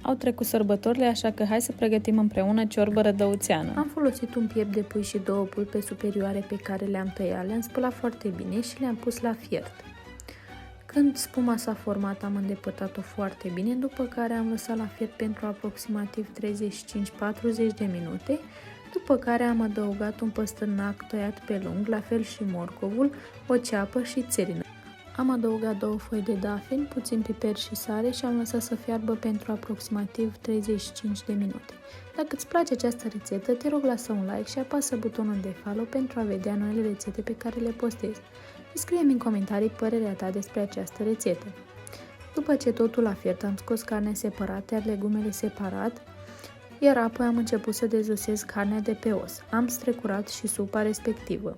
Au trecut sărbătorile, așa că hai să pregătim împreună ciorbă rădăuțeană. Am folosit un piept de pui și 2 pulpe superioare pe care le-am tăiat, le-am spălat foarte bine și le-am pus la fiert. Când spuma s-a format, am îndepărtat-o foarte bine, după care am lăsat la fiert pentru aproximativ 35-40 de minute, după care am adăugat un păstârnac tăiat pe lung, la fel și morcovul, o ceapă și țelină. Am adăugat 2 foi de dafin, puțin piper și sare și am lăsat să fiarbă pentru aproximativ 35 de minute. Dacă îți place această rețetă, te rog lasă un like și apasă butonul de follow pentru a vedea noile rețete pe care le postez. Scrie-mi în comentarii părerea ta despre această rețetă. După ce totul a fiert, am scos carnea separat, iar legumele separat, iar apoi am început să dezosez carnea de pe os. Am strecurat și supa respectivă.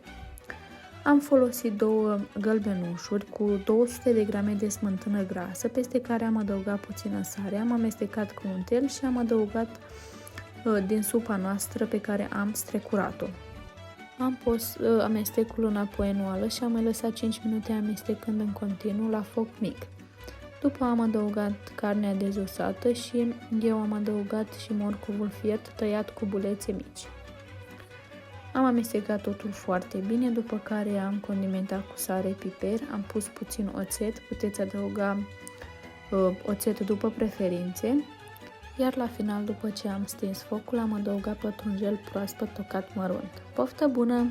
Am folosit 2 gălbenușuri cu 200 de grame de smântână grasă, peste care am adăugat puțină sare, am amestecat cu untel și am adăugat din supa noastră pe care am strecurat-o. Am pus amestecul înapoi în oală și am mai lăsat 5 minute amestecând în continuu la foc mic. După am adăugat carnea dezosată și eu am adăugat și morcovul fiert tăiat cu bulețe mici. Am amestecat totul foarte bine, după care am condimentat cu sare, piper, am pus puțin oțet, puteți adăuga oțet după preferințe, iar la final, după ce am stins focul, am adăugat pătrunjel proaspăt tocat mărunt. Poftă bună!